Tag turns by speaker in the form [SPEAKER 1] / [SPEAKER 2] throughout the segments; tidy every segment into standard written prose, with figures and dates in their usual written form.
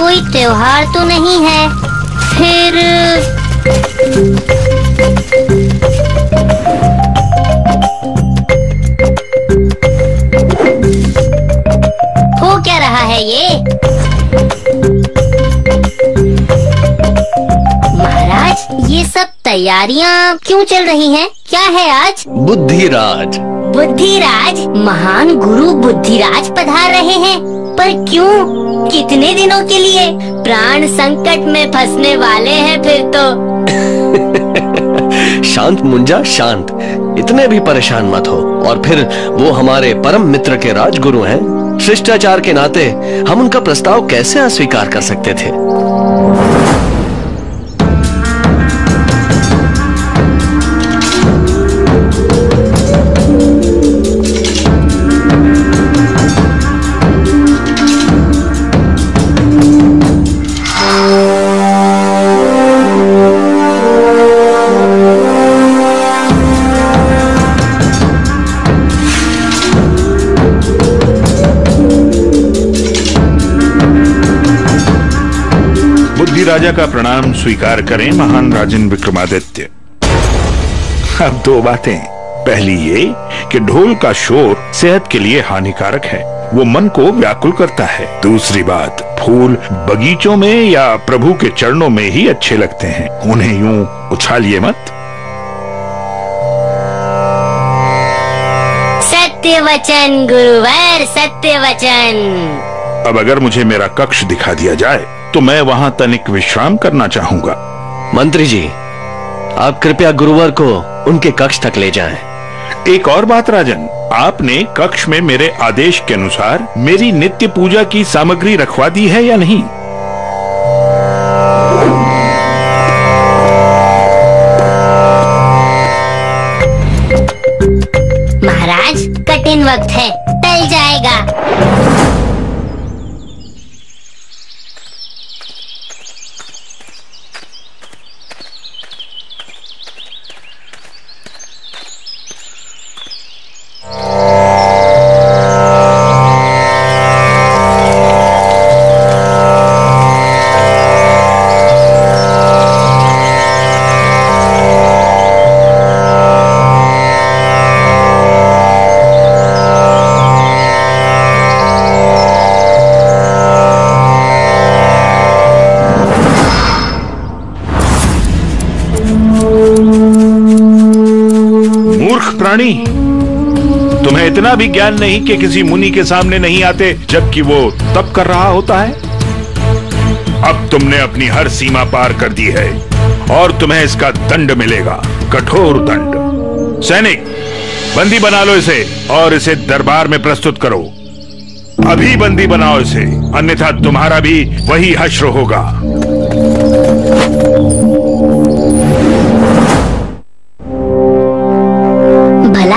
[SPEAKER 1] कोई त्योहार तो नहीं है। फिर हो क्या रहा है ये? महाराज, ये सब तैयारियां क्यों चल रही हैं? क्या है आज?
[SPEAKER 2] बुद्धिराज।
[SPEAKER 1] बुद्धिराज? महान गुरु बुद्धिराज पधार रहे हैं, पर क्यों? कितने दिनों के लिए? प्राण संकट में फंसने वाले हैं फिर तो।
[SPEAKER 2] शांत मुंजा, शांत। इतने भी परेशान मत हो। और फिर वो हमारे परम मित्र के राजगुरु हैं। शिष्टाचार के नाते हम उनका प्रस्ताव कैसे अस्वीकार कर सकते थे?
[SPEAKER 3] राजा का प्रणाम स्वीकार करें महान राजन विक्रमादित्य। अब दो बातें। पहली ये कि ढोल का शोर सेहत के लिए हानिकारक है, वो मन को व्याकुल करता है। दूसरी बात, फूल बगीचों में या प्रभु के चरणों में ही अच्छे लगते हैं, उन्हें यूं उछालिए मत।
[SPEAKER 1] सत्य वचन गुरुवर, सत्य वचन।
[SPEAKER 3] अब अगर मुझे मेरा कक्ष दिखा दिया जाए तो मैं वहां तनिक विश्राम करना चाहूंगा।
[SPEAKER 2] मंत्री जी, आप कृपया गुरुवर को उनके कक्ष तक ले जाएं।
[SPEAKER 3] एक और बात राजन, आपने कक्ष में मेरे आदेश के अनुसार मेरी नित्य पूजा की सामग्री रखवा दी है या नहीं?
[SPEAKER 1] महाराज, कठिन वक्त है, टल जाएगा।
[SPEAKER 3] प्राणी, तुम्हें इतना भी ज्ञान नहीं कि किसी मुनि के सामने नहीं आते जबकि वो तप कर रहा होता है? अब तुमने अपनी हर सीमा पार कर दी है और तुम्हें इसका दंड मिलेगा, कठोर दंड। सैनिक, बंदी बना लो इसे और इसे दरबार में प्रस्तुत करो। अभी बंदी बनाओ इसे, अन्यथा तुम्हारा भी वही हश्र होगा।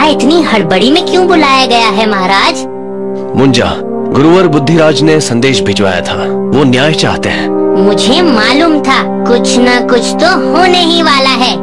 [SPEAKER 1] इतनी हड़बड़ी में क्यों बुलाया गया है महाराज?
[SPEAKER 2] मुंजा, गुरुवर बुद्धिराज ने संदेश भिजवाया था, वो न्याय चाहते हैं।
[SPEAKER 1] मुझे मालूम था कुछ न कुछ तो होने ही वाला है।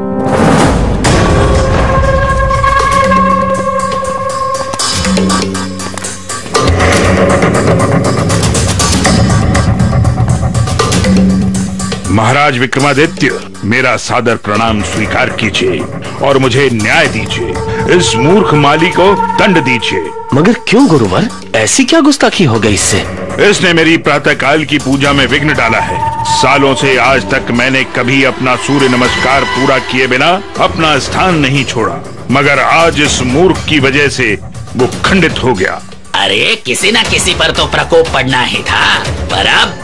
[SPEAKER 3] महाराज विक्रमादित्य, मेरा सादर प्रणाम स्वीकार कीजिए और मुझे न्याय दीजिए। इस मूर्ख माली को दंड दीजिए।
[SPEAKER 2] मगर क्यों गुरुवर? ऐसी क्या गुस्ताखी हो गई इससे?
[SPEAKER 3] इसने मेरी प्रातःकाल की पूजा में विघ्न डाला है। सालों से आज तक मैंने कभी अपना सूर्य नमस्कार पूरा किए बिना अपना स्थान नहीं छोड़ा, मगर आज इस मूर्ख की वजह से वो खंडित हो गया।
[SPEAKER 4] अरे किसी न किसी पर तो प्रकोप पड़ना ही था, पर अब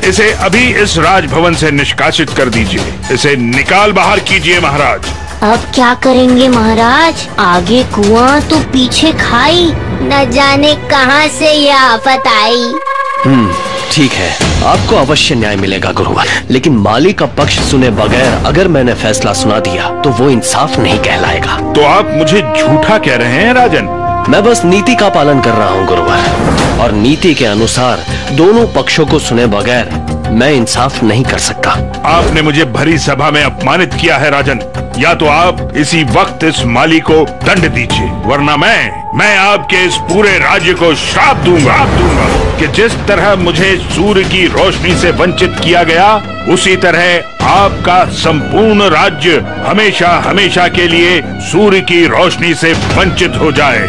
[SPEAKER 3] इसे अभी इस राजभवन से निष्कासित कर दीजिए। इसे निकाल बाहर कीजिए महाराज।
[SPEAKER 1] अब क्या करेंगे महाराज? आगे कुआं तो पीछे खाई, न जाने कहां से यह आफत आई।
[SPEAKER 2] ठीक है, आपको अवश्य न्याय मिलेगा गुरुवर, लेकिन माली का पक्ष सुने बगैर अगर मैंने फैसला सुना दिया तो वो इंसाफ नहीं कहलाएगा।
[SPEAKER 3] तो आप मुझे झूठा कह रहे हैं राजन?
[SPEAKER 2] मैं बस नीति का पालन कर रहा हूँ गुरुवर, और नीति के अनुसार दोनों पक्षों को सुने बगैर मैं इंसाफ नहीं कर सकता।
[SPEAKER 3] आपने मुझे भरी सभा में अपमानित किया है राजन। या तो आप इसी वक्त इस माली को दंड दीजिए, वरना मैं आपके इस पूरे राज्य को श्राप दूंगा कि जिस तरह मुझे सूर्य की रोशनी से वंचित किया गया, उसी तरह आपका संपूर्ण राज्य हमेशा हमेशा के लिए सूर्य की रोशनी से वंचित हो जाए।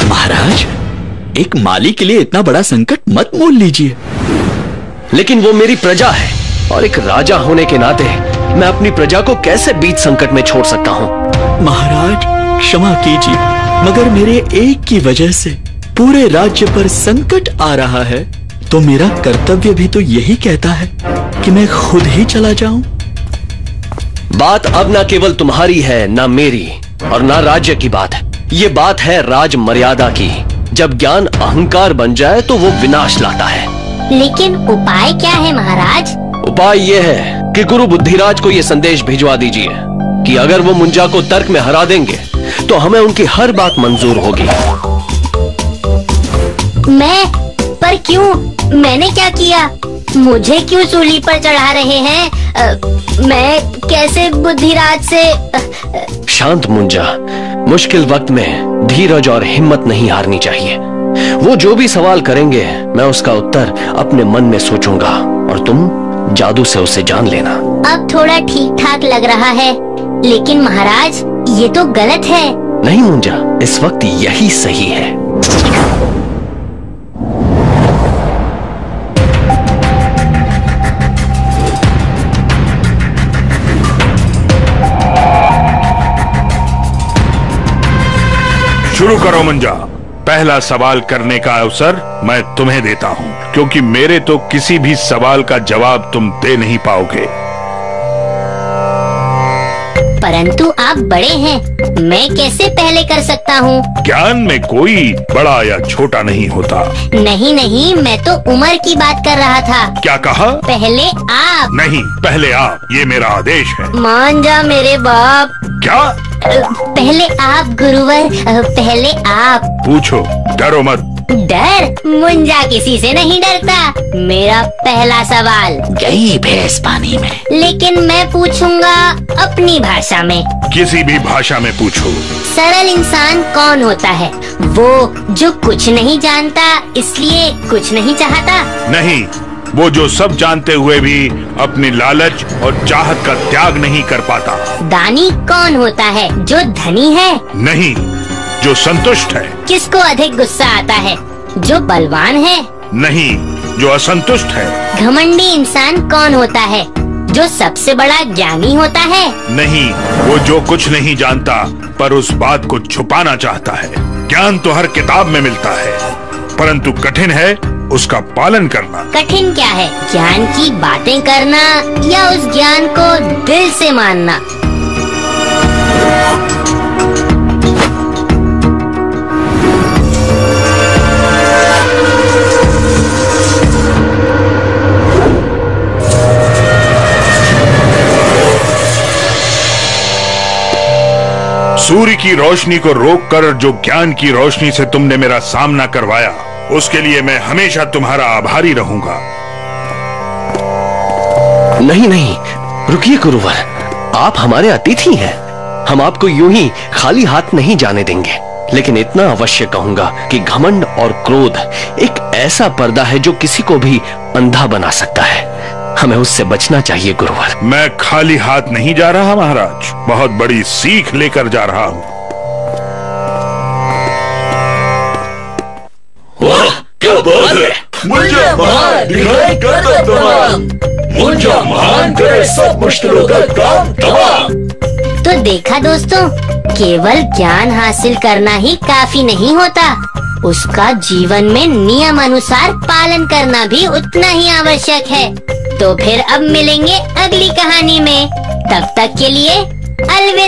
[SPEAKER 5] महाराज, एक माली के लिए इतना बड़ा संकट मत मोल लीजिए।
[SPEAKER 2] लेकिन वो मेरी प्रजा है और एक राजा होने के नाते मैं अपनी प्रजा को कैसे बीच संकट में छोड़ सकता हूँ?
[SPEAKER 5] महाराज क्षमा कीजिए, मगर मेरे एक की वजह से पूरे राज्य पर संकट आ रहा है, तो मेरा कर्तव्य भी तो यही कहता है कि मैं खुद ही चला जाऊं।
[SPEAKER 2] बात अब न केवल तुम्हारी है, न मेरी और न राज्य की बात है। ये बात है राज मर्यादा की। जब ज्ञान अहंकार बन जाए तो वो विनाश लाता है।
[SPEAKER 1] लेकिन उपाय क्या है महाराज?
[SPEAKER 2] उपाय ये है कि गुरु बुद्धिराज को ये संदेश भिजवा दीजिए कि अगर वो मुंजा को तर्क में हरा देंगे तो हमें उनकी हर बात मंजूर होगी।
[SPEAKER 1] पर क्यों? मैंने क्या किया? मुझे क्यों सूली पर चढ़ा रहे हैं? मैं कैसे बुद्धिराज से?
[SPEAKER 2] शांत मुंजा, मुश्किल वक्त में धीरज और हिम्मत नहीं हारनी चाहिए। वो जो भी सवाल करेंगे मैं उसका उत्तर अपने मन में सोचूंगा और तुम जादू से उसे जान लेना।
[SPEAKER 1] अब थोड़ा ठीक ठाक लग रहा है, लेकिन महाराज ये तो गलत है।
[SPEAKER 2] नहीं मुंजा, इस वक्त यही सही है।
[SPEAKER 3] शुरू करो मुंजा। पहला सवाल करने का अवसर मैं तुम्हें देता हूं, क्योंकि मेरे तो किसी भी सवाल का जवाब तुम दे नहीं पाओगे।
[SPEAKER 1] परंतु आप बड़े हैं, मैं कैसे पहले कर सकता हूँ?
[SPEAKER 3] ज्ञान में कोई बड़ा या छोटा नहीं होता।
[SPEAKER 1] नहीं, मैं तो उम्र की बात कर रहा था।
[SPEAKER 3] क्या कहा?
[SPEAKER 1] पहले आप।
[SPEAKER 3] नहीं, पहले आप, ये मेरा आदेश है।
[SPEAKER 1] मान जा मेरे बाप।
[SPEAKER 3] क्या?
[SPEAKER 1] पहले आप गुरुवर, पहले आप।
[SPEAKER 3] पूछो, डरो मत।
[SPEAKER 1] डर? मुंजा किसी से नहीं डरता। मेरा पहला सवाल।
[SPEAKER 4] गई भैंस पानी में।
[SPEAKER 1] लेकिन मैं पूछूंगा अपनी भाषा में।
[SPEAKER 3] किसी भी भाषा में पूछो।
[SPEAKER 1] सरल इंसान कौन होता है? वो जो कुछ नहीं जानता इसलिए कुछ नहीं चाहता?
[SPEAKER 3] नहीं, वो जो सब जानते हुए भी अपनी लालच और चाहत का त्याग नहीं कर पाता।
[SPEAKER 1] दानी कौन होता है? जो धनी है?
[SPEAKER 3] नहीं, जो संतुष्ट है।
[SPEAKER 1] किसको अधिक गुस्सा आता है? जो बलवान है?
[SPEAKER 3] नहीं, जो असंतुष्ट है।
[SPEAKER 1] घमंडी इंसान कौन होता है? जो सबसे बड़ा ज्ञानी होता है?
[SPEAKER 3] नहीं, वो जो कुछ नहीं जानता पर उस बात को छुपाना चाहता है। ज्ञान तो हर किताब में मिलता है, परंतु कठिन है उसका पालन करना।
[SPEAKER 1] कठिन क्या है? ज्ञान की बातें करना या उस ज्ञान को दिल से मानना?
[SPEAKER 3] सूर्य की रोशनी को रोककर जो ज्ञान की रोशनी से तुमने मेरा सामना करवाया, उसके लिए मैं हमेशा तुम्हारा आभारी रहूंगा।
[SPEAKER 2] नहीं, रुकिए गुरुवर, आप हमारे अतिथि हैं। हम आपको यूं ही खाली हाथ नहीं जाने देंगे। लेकिन इतना अवश्य कहूंगा कि घमंड और क्रोध एक ऐसा पर्दा है जो किसी को भी अंधा बना सकता है। हमें उससे बचना चाहिए गुरुवर।
[SPEAKER 3] मैं खाली हाथ नहीं जा रहा महाराज, बहुत बड़ी सीख लेकर जा रहा हूँ।
[SPEAKER 5] वाह, क्या बात है! मुंजा महान दिखाई करता तमाम, मुंजा महान करे सब मुश्किलों का काम तमाम।
[SPEAKER 1] तो देखा दोस्तों, केवल ज्ञान हासिल करना ही काफी नहीं होता, उसका जीवन में नियम अनुसार पालन करना भी उतना ही आवश्यक है। तो फिर अब मिलेंगे अगली कहानी में। तब तक के लिए अलविदा।